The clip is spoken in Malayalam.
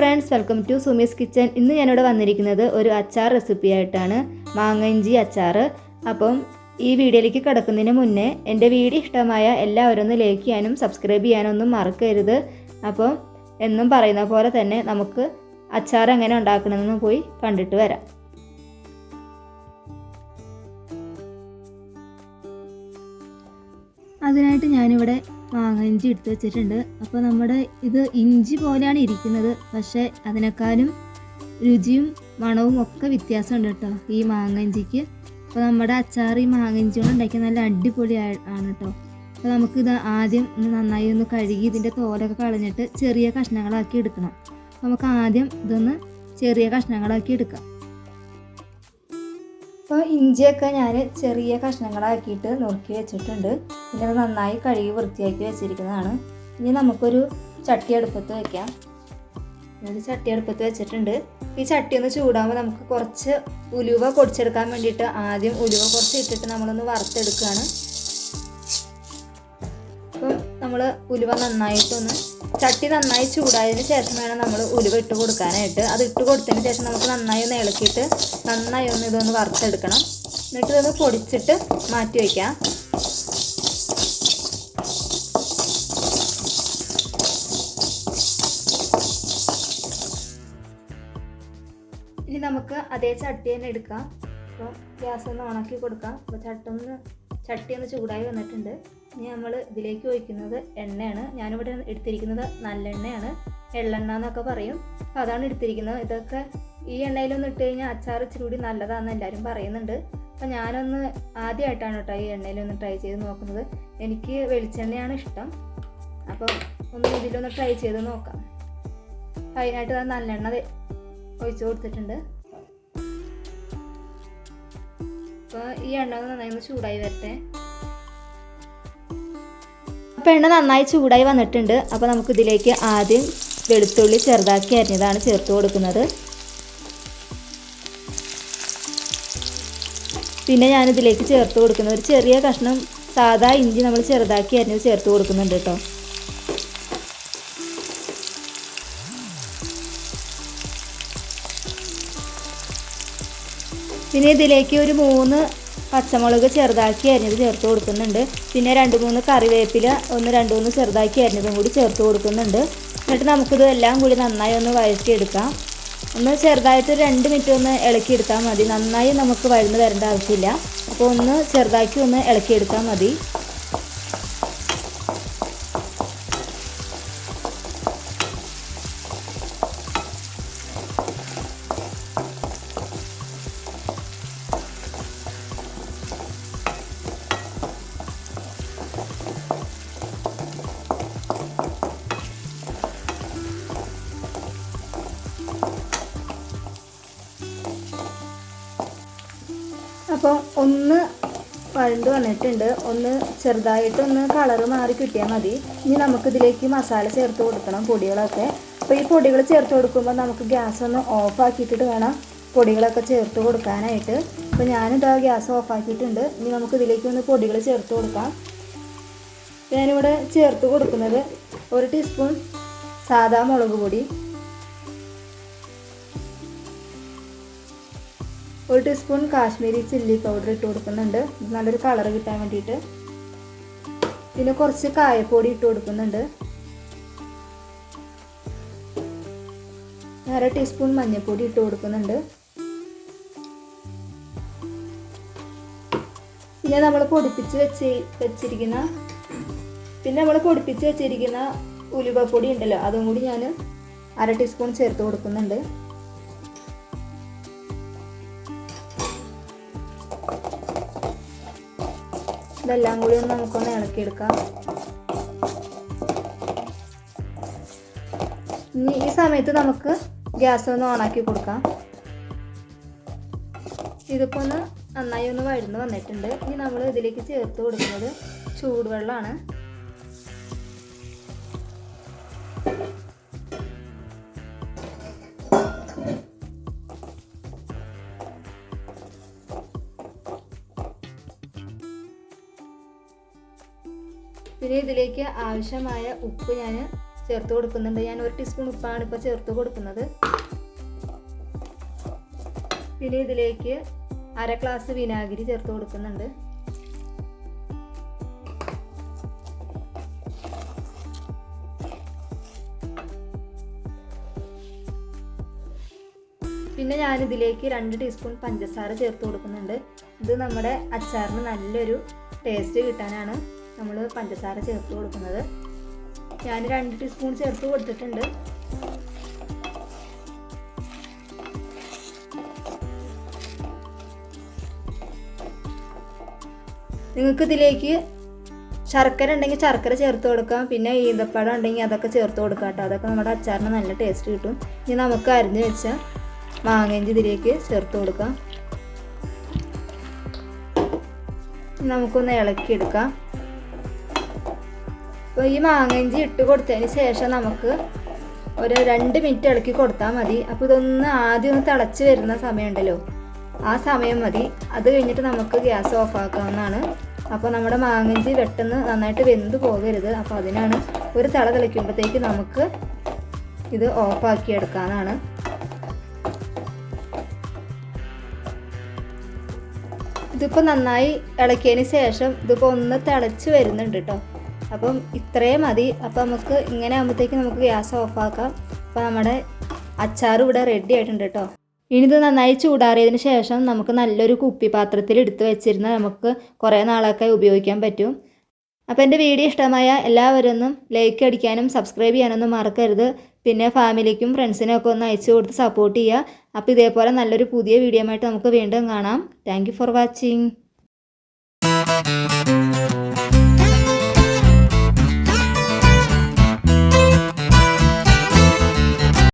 Friends, welcome to Sumi's kitchen. ഇന്ന് ഞാനിവിടെ വന്നിരിക്കുന്നത് ഒരു അച്ചാർ റെസിപ്പി ആയിട്ടാണ്, മാങ്ങഞ്ചി അച്ചാർ. അപ്പം ഈ വീഡിയോയിലേക്ക് കിടക്കുന്നതിന് മുന്നേ എൻ്റെ വീഡിയോ ഇഷ്ടമായ എല്ലാവരും ഒന്ന് ലൈക്ക് ചെയ്യാനും സബ്സ്ക്രൈബ് ചെയ്യാനൊന്നും മറക്കരുത്. അപ്പം എന്നും പറയുന്ന പോലെ തന്നെ നമുക്ക് അച്ചാർ എങ്ങനെ ഉണ്ടാക്കണമെന്ന് പോയി കണ്ടിട്ട് വരാം. അതിനായിട്ട് ഞാനിവിടെ മാങ്ങഞ്ചി എടുത്ത് വെച്ചിട്ടുണ്ട്. അപ്പോൾ നമ്മുടെ ഇത് ഇഞ്ചി പോലെയാണ് ഇരിക്കുന്നത്, പക്ഷേ അതിനേക്കാളും രുചിയും മണവും ഒക്കെ വ്യത്യാസമുണ്ട് കേട്ടോ ഈ മാങ്ങഞ്ചിക്ക്. അപ്പോൾ നമ്മുടെ അച്ചാർ ഈ മാങ്ങഞ്ചി കൊണ്ട് ഉണ്ടാക്കിയാൽ നല്ല അടിപൊളി ആണ് കേട്ടോ. അപ്പോൾ നമുക്കിത് ആദ്യം നന്നായി ഒന്ന് കഴുകി ഇതിൻ്റെ തോലൊക്കെ കളഞ്ഞിട്ട് ചെറിയ കഷ്ണങ്ങളാക്കി എടുക്കണം. നമുക്ക് ആദ്യം ഇതൊന്ന് ചെറിയ കഷ്ണങ്ങളാക്കി എടുക്കാം. അപ്പോൾ ഇഞ്ചിയൊക്കെ ഞാൻ ചെറിയ കഷ്ണങ്ങളാക്കിയിട്ട് നുറുക്കി വെച്ചിട്ടുണ്ട്. പിന്നെ അത് നന്നായി കഴുകി വൃത്തിയാക്കി വെച്ചിരിക്കുന്നതാണ്. ഇനി നമുക്കൊരു ചട്ടി അടുപ്പത്ത് വയ്ക്കാം. ഒരു ചട്ടി അടുപ്പത്ത് വെച്ചിട്ടുണ്ട്. ഈ ചട്ടി ഒന്ന് ചൂടാകുമ്പോൾ നമുക്ക് കുറച്ച് ഉലുവ പൊടിച്ചെടുക്കാൻ വേണ്ടിയിട്ട് ആദ്യം ഉലുവ കുറച്ച് ഇട്ടിട്ട് നമ്മളൊന്ന് വറുത്തെടുക്കുകയാണ്. അപ്പം നമ്മൾ ഉലുവ നന്നായിട്ടൊന്ന് ചട്ടി നന്നായി ചൂടായതിന് ശേഷം വേണം നമ്മൾ ഉലുവ ഇട്ട് കൊടുക്കാനായിട്ട്. അത് ഇട്ട് കൊടുത്തതിന് ശേഷം നമുക്ക് നന്നായി ഒന്ന് ഇളക്കിയിട്ട് നന്നായി ഒന്ന് ഇതൊന്ന് വറുത്തെടുക്കണം. എന്നിട്ട് ഇതൊന്ന് പൊടിച്ചിട്ട് മാറ്റി വയ്ക്കാം. ഇനി നമുക്ക് അതേ ചട്ടി തന്നെ എടുക്കാം. അപ്പോൾ ഗ്യാസ് ഒന്ന് ഓണാക്കി കൊടുക്കാം. അപ്പോൾ ചട്ടി ഒന്ന് ചൂടായി വന്നിട്ടുണ്ട്. ഇനി നമ്മൾ ഇതിലേക്ക് ഒഴിക്കുന്നത് എണ്ണയാണ്. ഞാനിവിടെ എടുത്തിരിക്കുന്നത് നല്ലെണ്ണയാണ്, എള്ളെണ്ണ എന്നൊക്കെ പറയും. അപ്പോൾ അതാണ് എടുത്തിരിക്കുന്നത്. ഇതൊക്കെ ഈ എണ്ണയിലൊന്ന് ഇട്ട് കഴിഞ്ഞാൽ അച്ചാർ ഇച്ചിരി കൂടി നല്ലതാണെന്ന് എല്ലാവരും പറയുന്നുണ്ട്. അപ്പോൾ ഞാനൊന്ന് ആദ്യമായിട്ടാണ് കേട്ടോ ഈ എണ്ണയിലൊന്ന് ട്രൈ ചെയ്ത് നോക്കുന്നത്. എനിക്ക് വെളിച്ചെണ്ണയാണ് ഇഷ്ടം. അപ്പോൾ ഒന്ന് ഇതിലൊന്ന് ട്രൈ ചെയ്ത് നോക്കാം. അതിനായിട്ട് അത് നല്ലെണ്ണ ഒഴിച്ച് കൊടുത്തിട്ടുണ്ട്. അപ്പോൾ ഈ എണ്ണ നന്നായി ഒന്ന് ചൂടായി വരട്ടെ. അപ്പോൾ എണ്ണ നന്നായി ചൂടായി വന്നിട്ടുണ്ട്. അപ്പോൾ നമുക്കിതിലേക്ക് ആദ്യം വെളുത്തുള്ളി ചെറുതാക്കി അരിഞ്ഞതാണ് ചേർത്ത് കൊടുക്കുന്നത്. പിന്നെ ഞാനിതിലേക്ക് ചേർത്ത് കൊടുക്കുന്നത് ഒരു ചെറിയ കഷ്ണം സാദാ ഇഞ്ചി നമ്മൾ ചെറുതാക്കി അരിഞ്ഞത് ചേർത്ത് കൊടുക്കുന്നുണ്ട് കേട്ടോ. പിന്നെ ഇതിലേക്ക് ഒരു 3 പച്ചമുളക് ചെറുതാക്കി അരിഞ്ഞത് ചേർത്ത് കൊടുക്കുന്നുണ്ട്. പിന്നെ 2-3 കറിവേപ്പില 1-2 ചെറുതാക്കി അരിഞ്ഞതും കൂടി ചേർത്ത് കൊടുക്കുന്നുണ്ട്. എന്നിട്ട് നമുക്കിത് എല്ലാം കൂടി നന്നായി ഒന്ന് വഴറ്റിയെടുക്കാം. ഒന്ന് ചെറുതായിട്ട് 2 മിനിറ്റ് ഒന്ന് ഇളക്കിയെടുത്താൽ മതി. നന്നായി നമുക്ക് വഴന്ന് വരേണ്ട ആവശ്യമില്ല. അപ്പോൾ ഒന്ന് ചെറുതാക്കി ഒന്ന് ഇളക്കിയെടുത്താൽ മതി. അപ്പോൾ ഒന്ന് വഴണ്ട് വന്നിട്ടുണ്ട്. ഒന്ന് ചെറുതായിട്ടൊന്ന് കളറ് മാറി കിട്ടിയാൽ മതി. ഇനി നമുക്കിതിലേക്ക് മസാല ചേർത്ത് കൊടുക്കണം, പൊടികളൊക്കെ. അപ്പോൾ ഈ പൊടികൾ ചേർത്ത് കൊടുക്കുമ്പോൾ നമുക്ക് ഗ്യാസ് ഒന്ന് ഓഫാക്കിയിട്ടിട്ട് വേണം പൊടികളൊക്കെ ചേർത്ത് കൊടുക്കാനായിട്ട്. അപ്പോൾ ഞാനിതാ ഗ്യാസ് ഓഫാക്കിയിട്ടുണ്ട്. ഇനി നമുക്കിതിലേക്ക് ഒന്ന് പൊടികൾ ചേർത്ത് കൊടുക്കാം. ഞാനിവിടെ ചേർത്ത് കൊടുക്കുന്നത് 1 ടീസ്പൂൺ സാദാ മുളക് പൊടി, 1 ടീസ്പൂൺ കാശ്മീരി ചില്ലി പൗഡർ ഇട്ട് കൊടുക്കുന്നുണ്ട്, നല്ലൊരു കളർ കിട്ടാൻ വേണ്ടിയിട്ട്. പിന്നെ കുറച്ച് കായപ്പൊടി ഇട്ട് കൊടുക്കുന്നുണ്ട്. 1/2 ടീസ്പൂൺ മഞ്ഞൾപ്പൊടി ഇട്ട് കൊടുക്കുന്നുണ്ട്. പിന്നെ നമ്മൾ പൊടിപ്പിച്ച് വെച്ചിരിക്കുന്ന ഉലുവപ്പൊടി ഉണ്ടല്ലോ, അതും കൂടി ഞാൻ 1/2 ടീസ്പൂൺ ചേർത്ത് കൊടുക്കുന്നുണ്ട്. ഇതെല്ലാം കൂടി ഒന്ന് നമുക്കൊന്ന് ഇളക്കിയെടുക്കാം. ഇനി ഈ സമയത്ത് നമുക്ക് ഗ്യാസ് ഒന്ന് ഓണാക്കി കൊടുക്കാം. ഇതിപ്പോൾ ഒന്ന് നന്നായി ഒന്ന് വഴന്ന് വന്നിട്ടുണ്ട്. ഇനി നമ്മൾ ഇതിലേക്ക് ചേർത്ത് കൊടുക്കുന്നത് ചൂടുവെള്ളമാണ്. പിന്നെ ഇതിലേക്ക് ആവശ്യമായ ഉപ്പ് ഞാൻ ചേർത്ത് കൊടുക്കുന്നുണ്ട്. ഞാൻ 1 ടീസ്പൂൺ ഉപ്പാണ് ഇപ്പോൾ ചേർത്ത് കൊടുക്കുന്നത്. പിന്നെ ഇതിലേക്ക് 1/2 ഗ്ലാസ് വിനാഗിരി ചേർത്ത് കൊടുക്കുന്നുണ്ട്. പിന്നെ ഞാനിതിലേക്ക് 2 ടീസ്പൂൺ പഞ്ചസാര ചേർത്ത് കൊടുക്കുന്നുണ്ട്. ഇത് നമ്മുടെ അച്ചാറിന് നല്ലൊരു ടേസ്റ്റ് കിട്ടാനാണ് നമ്മൾ പഞ്ചസാര ചേർത്ത് കൊടുക്കുന്നത്. ഞാൻ 2 ടീസ്പൂൺ ചേർത്ത് കൊടുത്തിട്ടുണ്ട്. നിങ്ങൾക്ക് ഇതിലേക്ക് ശർക്കര ഉണ്ടെങ്കിൽ ശർക്കര ചേർത്ത് കൊടുക്കാം. പിന്നെ ഈന്തപ്പഴം ഉണ്ടെങ്കിൽ അതൊക്കെ ചേർത്ത് കൊടുക്കാം കേട്ടോ. അതൊക്കെ നമ്മുടെ അച്ചാറിന് നല്ല ടേസ്റ്റ് കിട്ടും. ഇനി നമുക്ക് അരിഞ്ഞ് വെച്ച മാങ്ങയിഞ്ചി ഇതിലേക്ക് ചേർത്ത് കൊടുക്കാം. നമുക്കൊന്ന് ഇളക്കിയെടുക്കാം. അപ്പോൾ ഈ മാങ്ങയിഞ്ചി ഇട്ട് കൊടുത്തതിന് ശേഷം നമുക്ക് ഒരു 2 മിനിറ്റ് ഇളക്കി കൊടുത്താൽ മതി. അപ്പോൾ ഇതൊന്ന് ആദ്യം ഒന്ന് തിളച്ച് വരുന്ന സമയമുണ്ടല്ലോ, ആ സമയം മതി. അത് കഴിഞ്ഞിട്ട് നമുക്ക് ഗ്യാസ് ഓഫ് ആക്കാവുന്നതാണ്. അപ്പോൾ നമ്മുടെ മാങ്ങയിഞ്ചി പെട്ടെന്ന് നന്നായിട്ട് വെന്ത് പോകരുത്. അപ്പോൾ അതിനാണ് ഒരു തിള തിളയ്ക്കുമ്പോഴത്തേക്ക് നമുക്ക് ഇത് ഓഫാക്കി എടുക്കാനാണ്. ഇതിപ്പോൾ നന്നായി ഇളക്കിയതിന് ശേഷം ഇതിപ്പോൾ ഒന്ന് തിളച്ച് വരുന്നുണ്ട് കേട്ടോ. അപ്പം ഇത്രയും മതി. അപ്പോൾ നമുക്ക് ഇങ്ങനെ ആകുമ്പോഴത്തേക്ക് നമുക്ക് ഗ്യാസ് ഓഫാക്കാം. അപ്പോൾ നമ്മുടെ അച്ചാർ ഇവിടെ റെഡി ആയിട്ടുണ്ട് കേട്ടോ. ഇനി ഇത് നന്നായി ചൂടാറിയതിന് ശേഷം നമുക്ക് നല്ലൊരു കുപ്പി പാത്രത്തിൽ എടുത്ത് വെച്ചിരുന്നാൽ നമുക്ക് കുറേ നാളൊക്കെ ഉപയോഗിക്കാൻ പറ്റും. അപ്പോൾ എൻ്റെ വീഡിയോ ഇഷ്ടമായ എല്ലാവരും ഒന്നും ലൈക്ക് അടിക്കാനും സബ്സ്ക്രൈബ് ചെയ്യാനൊന്നും മറക്കരുത്. പിന്നെ ഫാമിലിക്കും ഫ്രണ്ട്സിനും ഒക്കെ ഒന്ന് അയച്ചു കൊടുത്ത് സപ്പോർട്ട് ചെയ്യുക. അപ്പോൾ ഇതേപോലെ നല്ലൊരു പുതിയ വീഡിയോ ആയിട്ട് നമുക്ക് വീണ്ടും കാണാം. Thank you for watching.